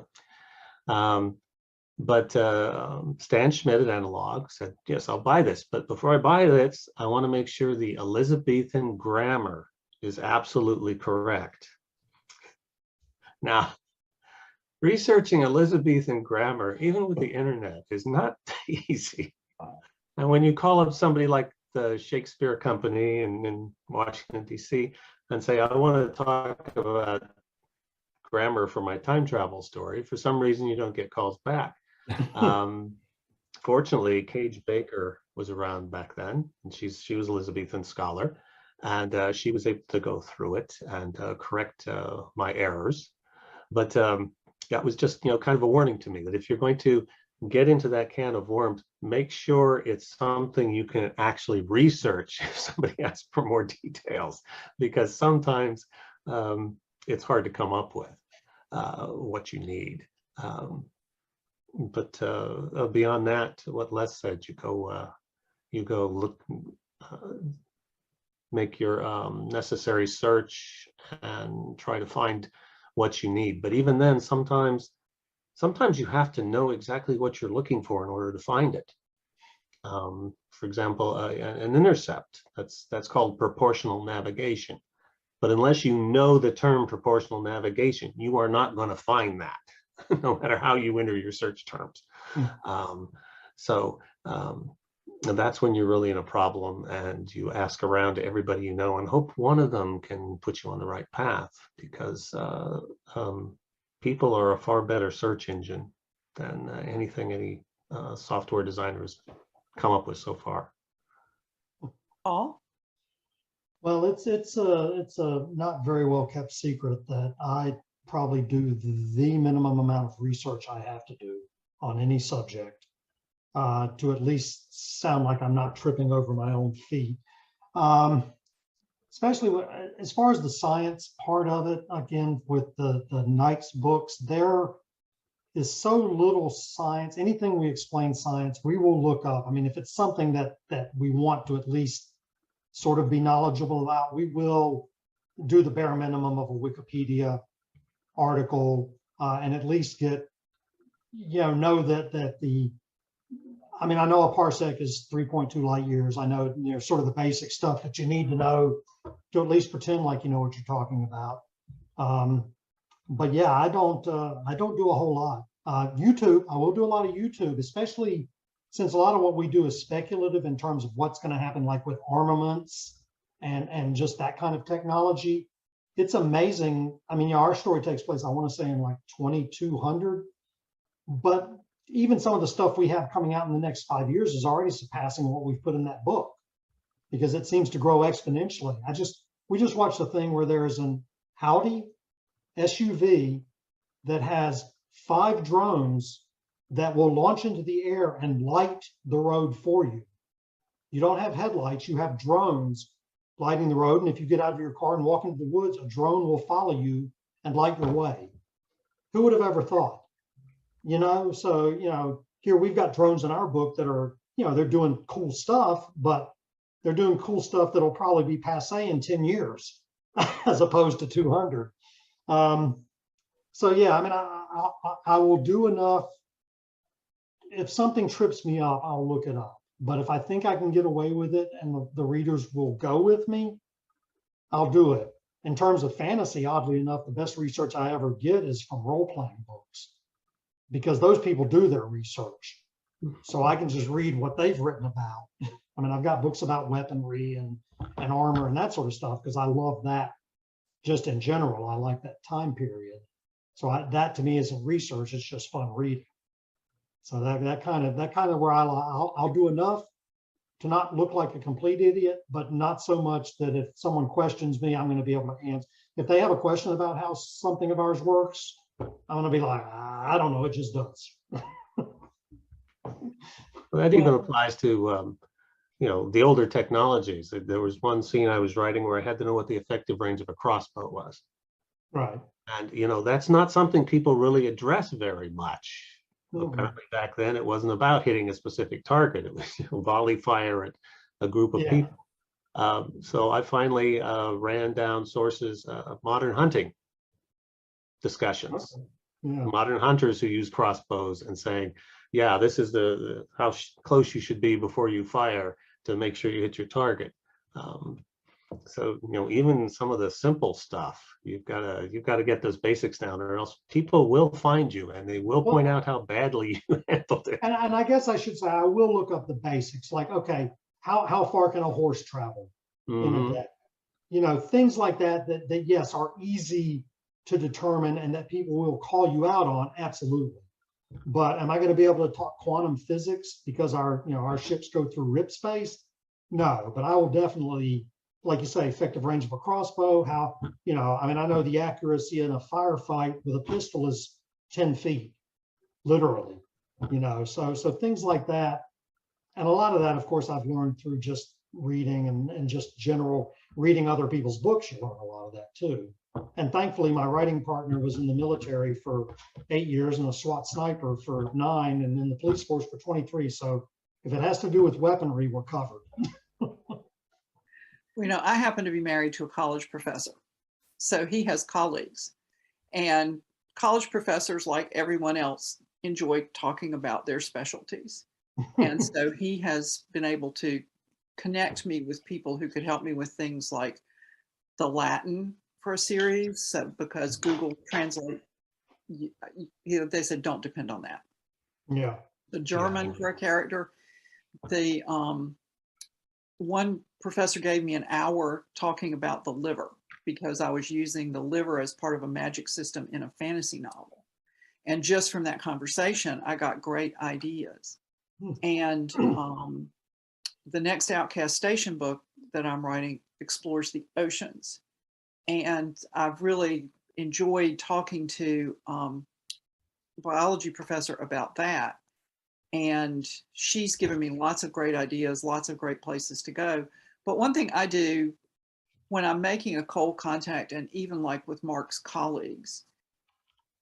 But Stan Schmidt at Analog said, yes, I'll buy this. But before I buy this, I want to make sure the Elizabethan grammar is absolutely correct. Now, researching Elizabethan grammar, even with the internet, is not easy. And when you call up somebody like the Shakespeare Company in Washington, D.C., and say, I want to talk about grammar for my time travel story, for some reason you don't get calls back. Fortunately, Cage Baker was around back then, and she was Elizabethan scholar, and she was able to go through it and correct my errors. But that was just kind of a warning to me that if you're going to get into that can of worms, make sure it's something you can actually research if somebody asks for more details, because sometimes it's hard to come up with what you need. But beyond that, what Les said, you go look, make your necessary search and try to find what you need. But even then, sometimes you have to know exactly what you're looking for in order to find it. For example, an intercept, that's called proportional navigation. But unless you know the term proportional navigation, you are not going to find that, no matter how you enter your search terms. So that's when you're really in a problem, and you ask around to everybody you know and hope one of them can put you on the right path, because people are a far better search engine than anything any software designers come up with so far. Paul? Well, it's a not very well kept secret that I probably do the minimum amount of research I have to do on any subject to at least sound like I'm not tripping over my own feet. Especially as far as the science part of it, again, with the Knight's books, there is so little science. Anything we explain science, we will look up. I mean, if it's something that we want to at least sort of be knowledgeable about, we will do the bare minimum of a Wikipedia article and at least get, know that the, I mean, I know a parsec is 3.2 light years. I know, sort of the basic stuff that you need to know to at least pretend like you know what you're talking about. But yeah, I don't do a whole lot. YouTube, I will do a lot of YouTube, especially since a lot of what we do is speculative in terms of what's going to happen, like with armaments and just that kind of technology. It's amazing. I mean, our story takes place, I want to say, in like 2200, but even some of the stuff we have coming out in the next 5 years is already surpassing what we've put in that book, because it seems to grow exponentially. We just watched a thing where there is an Audi SUV that has 5 drones that will launch into the air and light the road for you. You don't have headlights, you have drones lighting the road. And if you get out of your car and walk into the woods, a drone will follow you and light your way. Who would have ever thought? So, here we've got drones in our book that are, they're doing cool stuff, but they're doing cool stuff that'll probably be passé in 10 years as opposed to 200. So yeah, I mean, I will do enough. If something trips me up, I'll look it up. But if I think I can get away with it and the readers will go with me, I'll do it. In terms of fantasy, oddly enough, the best research I ever get is from role-playing books, because those people do their research. So I can just read what they've written about. I mean, I've got books about weaponry and armor and that sort of stuff, because I love that just in general. I like that time period. So that to me isn't research, it's just fun reading. So that kind of where I'll do enough to not look like a complete idiot, but not so much that if someone questions me, I'm going to be able to answer. If they have a question about how something of ours works, I'm going to be like, I don't know, it just does. Well, that even applies to, the older technologies. There was one scene I was writing where I had to know what the effective range of a crossbow was. Right. And, that's not something people really address very much. Apparently back then it wasn't about hitting a specific target. It was volley fire at a group of people. So I finally ran down sources of modern hunting discussions. Modern hunters who use crossbows and saying, yeah, this is how close you should be before you fire to make sure you hit your target. So, even some of the simple stuff, you've got to get those basics down, or else people will find you and they will point out how badly you handled it. And I guess I should say, I will look up the basics, like, okay, how far can a horse travel in a day? Things like that yes, are easy to determine and that people will call you out on, absolutely. But am I going to be able to talk quantum physics because our ships go through rip space? No, but I will definitely, like you say, effective range of a crossbow, how, I mean, I know the accuracy in a firefight with a pistol is 10 feet, literally, so things like that. And a lot of that, of course, I've learned through just reading and just general reading other people's books. You learn a lot of that too. And thankfully, my writing partner was in the military for 8 years and a SWAT sniper for 9 and in the police force for 23. So if it has to do with weaponry, we're covered. I happen to be married to a college professor. So he has colleagues, and college professors, like everyone else, enjoy talking about their specialties. And so he has been able to connect me with people who could help me with things like the Latin for a series. So because Google Translate, they said, don't depend on that. Yeah. The German for a character, the one professor gave me an hour talking about the liver because I was using the liver as part of a magic system in a fantasy novel. And just from that conversation, I got great ideas. And the next Outcast Station book that I'm writing explores the oceans. And I've really enjoyed talking to a biology professor about that. And she's given me lots of great ideas, lots of great places to go. But one thing I do when I'm making a cold contact, and even like with Mark's colleagues,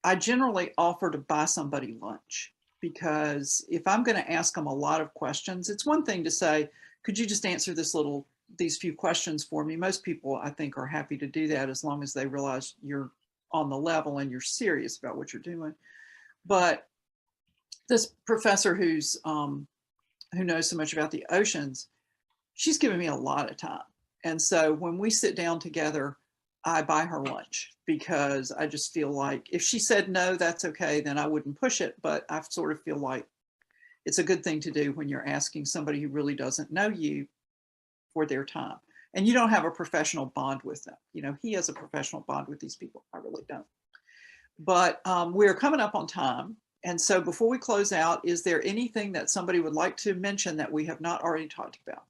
I generally offer to buy somebody lunch, because if I'm going to ask them a lot of questions, it's one thing to say, could you just answer these few questions for me? Most people, I think, are happy to do that as long as they realize you're on the level and you're serious about what you're doing. But this professor who knows so much about the oceans, she's given me a lot of time. And so when we sit down together, I buy her lunch, because I just feel like if she said no, that's okay, then I wouldn't push it. But I sort of feel like it's a good thing to do when you're asking somebody who really doesn't know you for their time. And you don't have a professional bond with them. You know, he has a professional bond with these people. I really don't. But we're coming up on time. And so before we close out, is there anything that somebody would like to mention that we have not already talked about?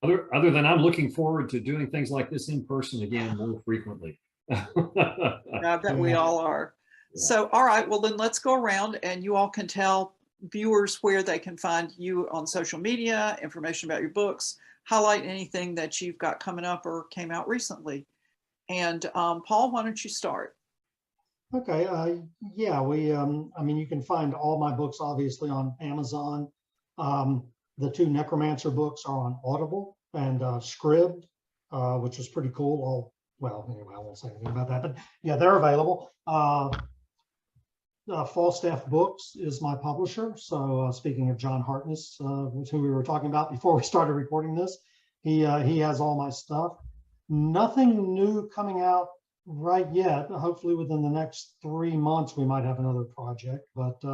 Other than I'm looking forward to doing things like this in person again more frequently. I bet we all are. Yeah. So, all right, well then let's go around and you all can tell viewers where they can find you on social media, information about your books, highlight anything that you've got coming up or came out recently. And Paul, why don't you start? Okay, yeah, I mean, you can find all my books obviously on Amazon. The two Necromancer books are on Audible and Scribd, which is pretty cool. Well, anyway, I won't say anything about that, but yeah, they're available. Falstaff Books is my publisher. So speaking of John Hartness, who we were talking about before we started recording this, he has all my stuff. Nothing new coming out right yet. Hopefully within the next 3 months, we might have another project. But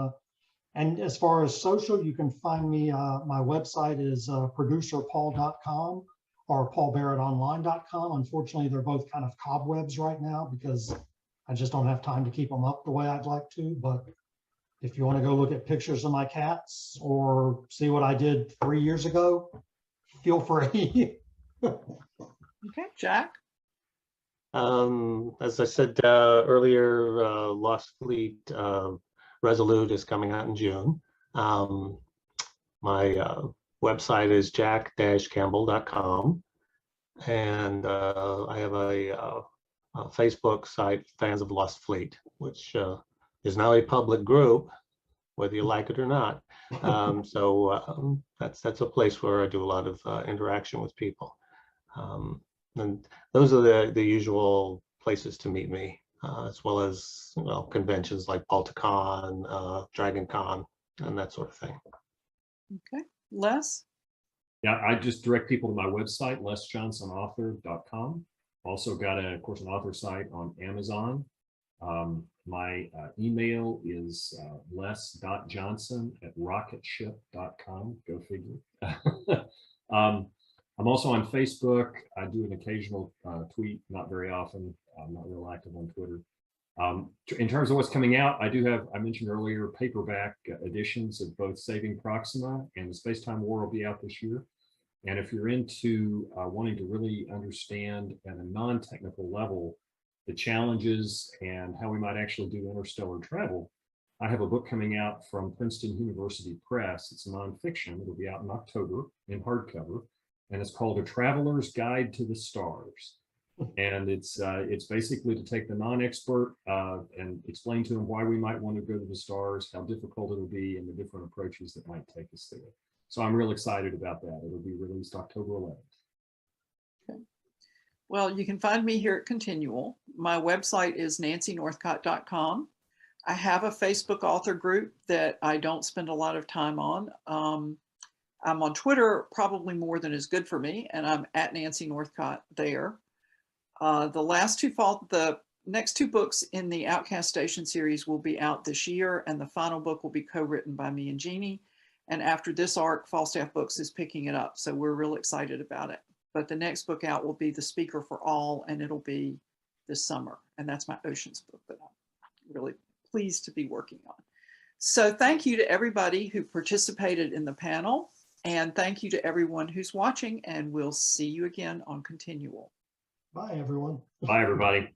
and as far as social, you can find me, my website is producerpaul.com or paulbarrettonline.com. Unfortunately, they're both kind of cobwebs right now because I just don't have time to keep them up the way I'd like to. But if you want to go look at pictures of my cats or see what I did 3 years ago, feel free. Okay, Jack. As I said earlier, Lost Fleet Resolute is coming out in June. My website is jack-campbell.com, and I have a Facebook site, Fans of Lost Fleet, which is now a public group, whether you like it or not. So that's a place where I do a lot of interaction with people. And those are the usual places to meet me, as well as, well, conventions like PaltaCon, DragonCon, and that sort of thing. Okay, Les? Yeah, I just direct people to my website, lesjohnsonauthor.com. Also got, of course, an author site on Amazon. My email is les.johnson@rocketship.com. Go figure. I'm also on Facebook. I do an occasional tweet, not very often. I'm not real active on Twitter. In terms of what's coming out, I do have, I mentioned earlier, paperback editions of both Saving Proxima and The Space-Time War will be out this year. And if you're into wanting to really understand at a non-technical level the challenges and how we might actually do interstellar travel, I have a book coming out from Princeton University Press. It's a nonfiction. It'll be out in October in hardcover, and it's called A Traveler's Guide to the Stars. And it's basically to take the non-expert and explain to them why we might want to go to the stars, how difficult it'll be, and the different approaches that might take us there. So I'm real excited about that. It'll be released October 11th. Okay. Well, you can find me here at ConTinual. My website is nancynorthcott.com. I have a Facebook author group that I don't spend a lot of time on. I'm on Twitter probably more than is good for me, and I'm at Nancy Northcott there. The next two books in the Outcast Station series will be out this year, and the final book will be co-written by me and Jeannie. And after this arc, Falstaff Books is picking it up, so we're real excited about it. But the next book out will be The Speaker for All, and it'll be this summer. And that's my Oceans book that I'm really pleased to be working on. So thank you to everybody who participated in the panel, and thank you to everyone who's watching, and we'll see you again on ConTinual. Bye, everyone. Bye, everybody.